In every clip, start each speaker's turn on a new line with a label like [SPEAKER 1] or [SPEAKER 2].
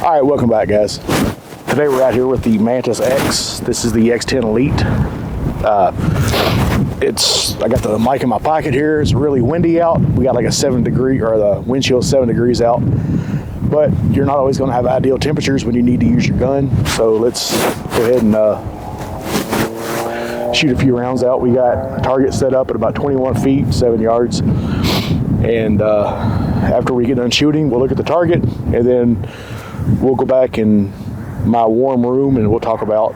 [SPEAKER 1] All right, welcome back, guys. Today we're out here with the Mantis X. This is the X10 Elite. I got the mic in my pocket here. It's really windy out. We got like a 7 degree, or the wind chill 7 degrees out. But you're not always going to have ideal temperatures when you need to use your gun. So let's go ahead and shoot a few rounds out. We got a target set up at about 21 feet, 7 yards. And after we get done shooting, we'll look at the target, and then we'll go back in my warm room and we'll talk about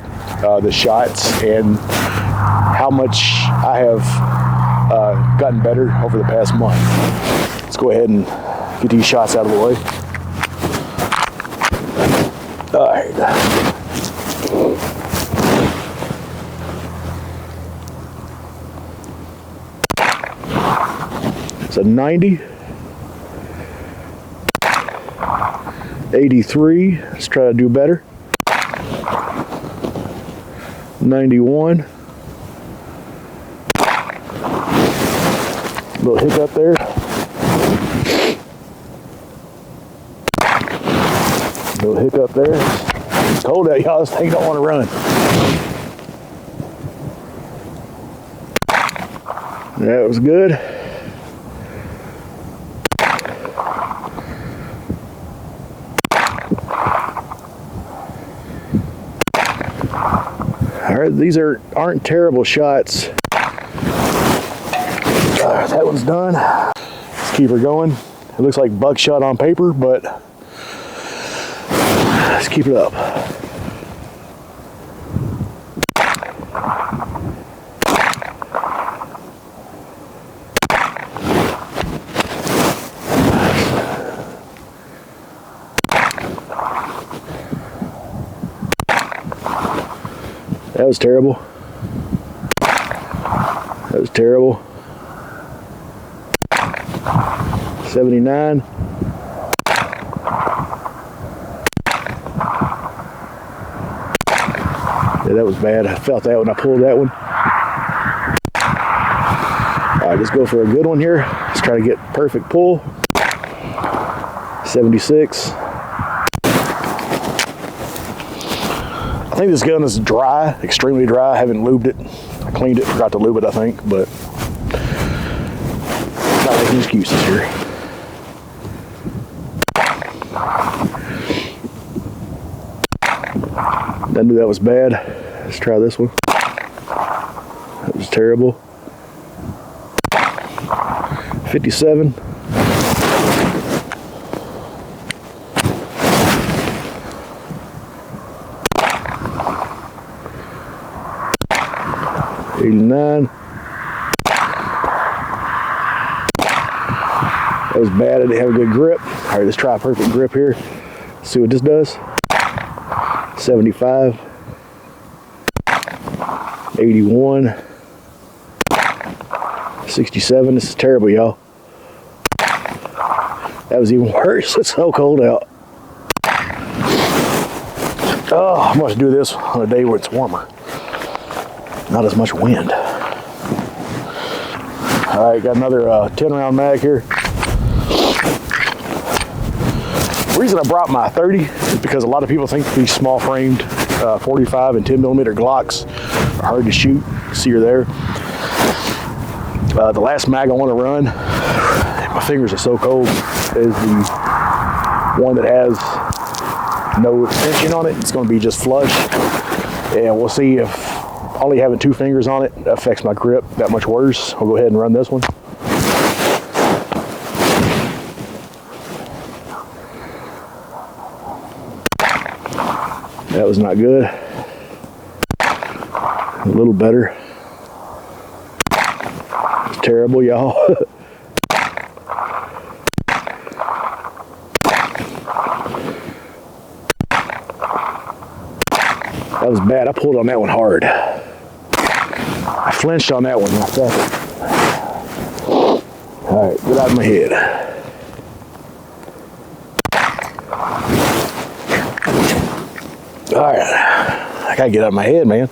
[SPEAKER 1] the shots and how much I have gotten better over the past month. Let's go ahead and get these shots out of the way. All right. It's a 90. 83. Let's try to do better. 91. Little hiccup there. Little hiccup there. It's cold out, y'all. This thing don't want to run. That was good. All right, these aren't terrible shots. That one's done. Let's keep her going. It looks like buckshot on paper, but let's keep it up. That was terrible. That was terrible. 79. Yeah, that was bad. I felt that when I pulled that one. All right, let's go for a good one here. Let's try to get perfect pull. 76. I think this gun is dry, extremely dry. I haven't lubed it. I cleaned it, forgot to lube it, I think, but not making excuses here. I knew that was bad. Let's try this one. That was terrible. 57. That was bad. I didn't have a good grip. All right, let's try a perfect grip here. See what this does. 75. 81. 67. This is terrible, y'all. That was even worse. It's so cold out. Oh, I'm going to do this on a day where it's warmer. Not as much wind. All right, got another 10-round mag here. The reason I brought my 30 is because a lot of people think these small-framed 45 and 10mm Glocks are hard to shoot. See her there. The last mag I want to run, my fingers are so cold, is the one that has no extension on it. It's going to be just flush, and we'll see if only having 2 fingers on it affects my grip that much worse. I'll go ahead and run this one. That was not good. A little better. It's terrible, y'all. That was bad. I pulled on that one hard. I flinched on that one. I felt it. All right, get out of my head. All right, I gotta get out of my head, man.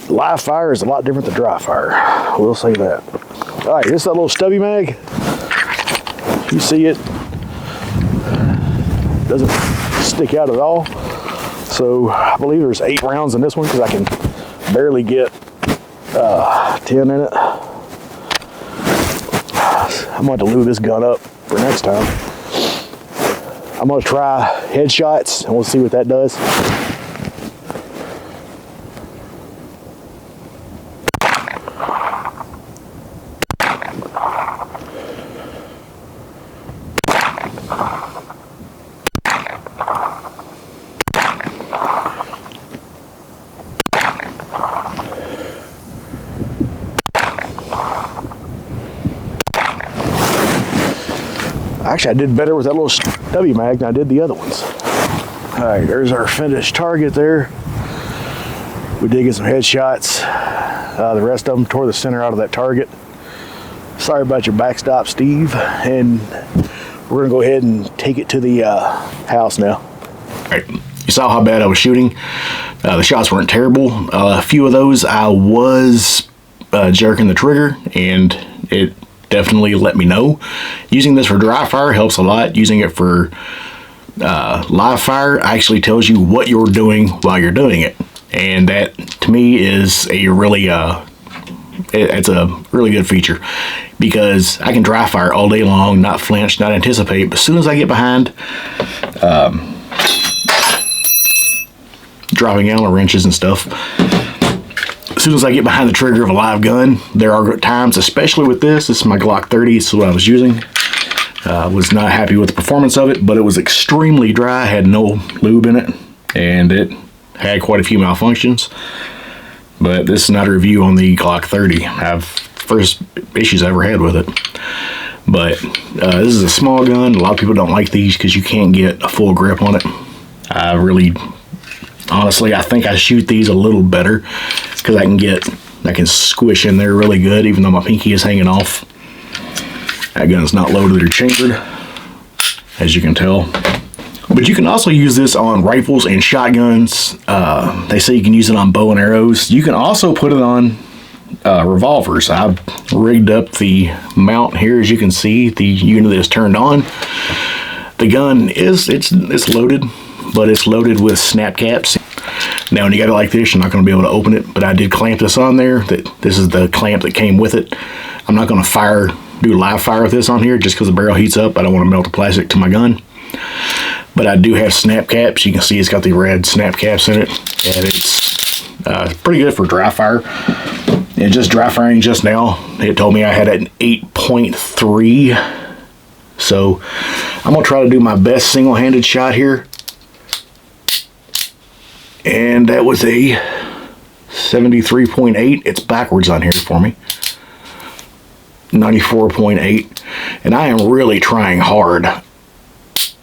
[SPEAKER 1] Live fire is a lot different than dry fire. We'll say that. All right, this is that little stubby mag. You see it. doesn't stick out at all. So I believe there's 8 rounds in this one because I can barely get 10 in it. I'm going to lube this gun up for next time. I'm going to try headshots and we'll see what that does. Actually, I did better with that little stubby mag than I did the other ones. All right, there's our finished target there. We did get some headshots. The rest of them tore the center out of that target. Sorry about your backstop, Steve. And we're gonna go ahead and take it to the house now. All right, you saw how bad I was shooting. The shots weren't terrible. A few of those I was jerking the trigger, and it definitely let me know. Using this for dry fire helps a lot. Using it for live fire actually tells you what you're doing while you're doing it, and that to me is a really it's a really good feature, because I can dry fire all day long, not flinch, not anticipate, but as soon as I get behind dropping Allen wrenches and stuff, as soon as I get behind the trigger of a live gun, there are times, especially with this is my Glock 30, this is what I was using. Was not happy with the performance of it, but it was extremely dry, had no lube in it, and it had quite a few malfunctions. But this is not a review on the Glock 30. I've first issues I ever had with it. But this is a small gun. A lot of people don't like these because you can't get a full grip on it. Honestly, I think I shoot these a little better because I can squish in there really good, even though my pinky is hanging off. That gun's not loaded or chambered, as you can tell. But you can also use this on rifles and shotguns. They say you can use it on bow and arrows. You can also put it on revolvers. I've rigged up the mount here, as you can see. The unit is turned on. The gun it's loaded, but it's loaded with snap caps. Now, when you got it like this, you're not going to be able to open it, but I did clamp this on there. This is the clamp that came with it. I'm not going to do live fire with this on here just because the barrel heats up. I don't want to melt the plastic to my gun. But I do have snap caps. You can see it's got the red snap caps in it, and it's pretty good for dry fire. And just dry firing just now, it told me I had an 8.3. So I'm going to try to do my best single-handed shot here. And that was a 73.8. It's backwards on here for me. 94.8. And I am really trying hard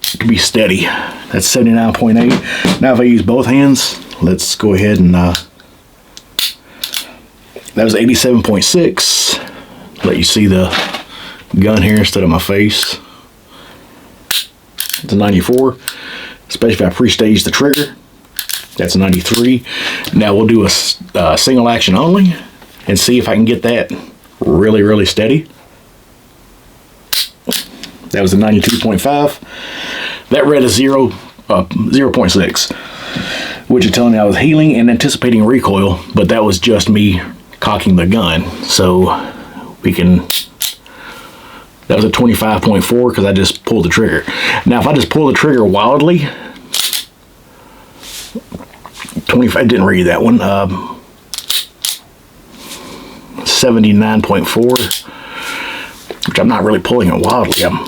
[SPEAKER 1] to be steady. That's 79.8. Now if I use both hands, let's go ahead and that was 87.6. Let you see the gun here instead of my face. It's a 94, especially if I pre-stage the trigger. That's a 93. Now we'll do a single action only and see if I can get that really, really steady. That was a 92.5. That read a 0.6, which is telling me I was healing and anticipating recoil, but that was just me cocking the gun. So that was a 25.4 because I just pulled the trigger. Now if I just pull the trigger wildly, 25, I didn't read that one, 79.4, which I'm not really pulling it wildly. I'm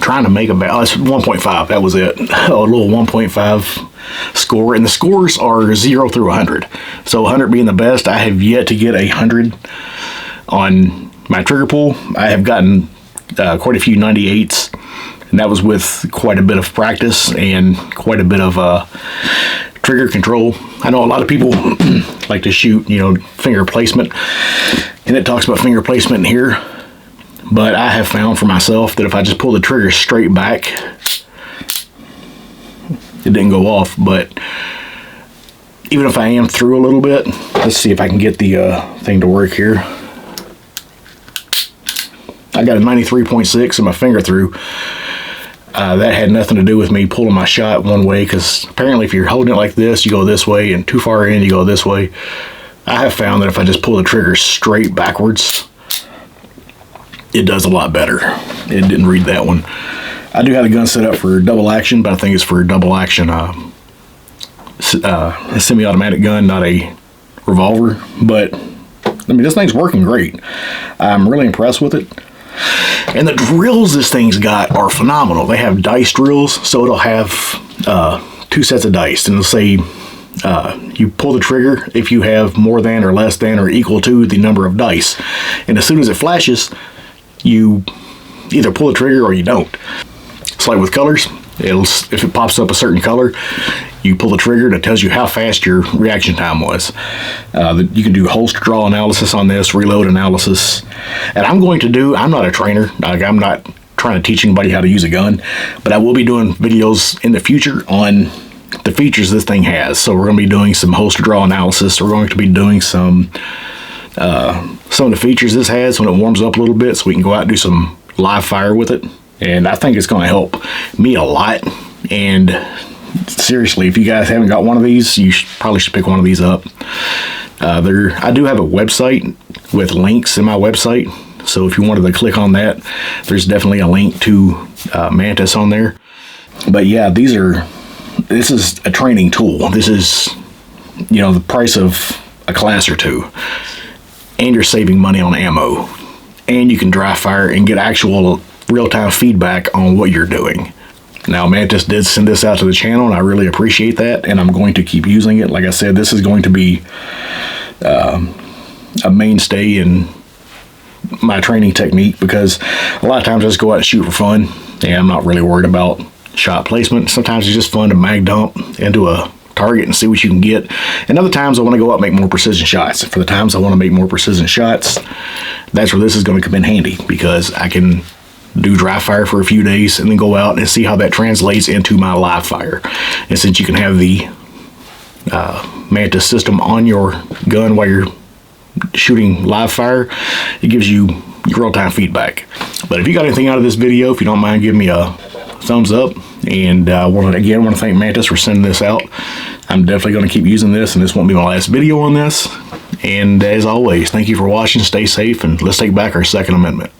[SPEAKER 1] trying to make it's 1.5, that was it. A little 1.5 score, and the scores are 0 through 100. So 100 being the best. I have yet to get 100 on my trigger pull. I have gotten quite a few 98s, and that was with quite a bit of practice and quite a bit of trigger control. I know a lot of people like to shoot, finger placement, and it talks about finger placement in here, but I have found for myself that if I just pull the trigger straight back, it didn't go off. But even if I am through a little bit, let's see if I can get the thing to work here. I got a 93.6 in my finger through. That had nothing to do with me pulling my shot one way, because apparently if you're holding it like this, you go this way, and too far in, you go this way. I have found that if I just pull the trigger straight backwards, it does a lot better. It didn't read that one. I do have the gun set up for double action, but I think it's for double action a semi-automatic gun, not a revolver. But I mean, this thing's working great. I'm really impressed with it. And the drills this thing's got are phenomenal. They have dice drills, so it'll have 2 sets of dice, and it'll say you pull the trigger if you have more than or less than or equal to the number of dice. And as soon as it flashes, you either pull the trigger or you don't. It's like with colors. If it pops up a certain color, you pull the trigger and it tells you how fast your reaction time was. You can do holster draw analysis on this, reload analysis. And I'm not a trainer. I'm not trying to teach anybody how to use a gun, but I will be doing videos in the future on the features this thing has. So we're going to be doing some holster draw analysis. We're going to be doing some of the features this has when it warms up a little bit, so we can go out and do some live fire with it. And I think it's going to help me a lot. And seriously, if you guys haven't got one of these, you probably should pick one of these up. I do have a website with links in my website, so if you wanted to click on that, there's definitely a link to Mantis on there. But yeah, this is a training tool. This is, the price of a class or two, and you're saving money on ammo, and you can dry fire and get actual real-time feedback on what you're doing. Now, Mantis did send this out to the channel, and I really appreciate that, and I'm going to keep using it. Like I said, this is going to be a mainstay in my training technique, because a lot of times I just go out and shoot for fun, and I'm not really worried about shot placement. Sometimes it's just fun to mag dump into a target and see what you can get. And other times I want to go out and make more precision shots. For the times I want to make more precision shots, that's where this is going to come in handy, because I can do dry fire for a few days and then go out and see how that translates into my live fire. And since you can have the Mantis system on your gun while you're shooting live fire, it gives you real-time feedback. But if you got anything out of this video, if you don't mind giving me a thumbs up. And I want to thank Mantis for sending this out. I'm definitely going to keep using this, and this won't be my last video on this. And as always, thank you for watching. Stay safe, and let's take back our Second Amendment.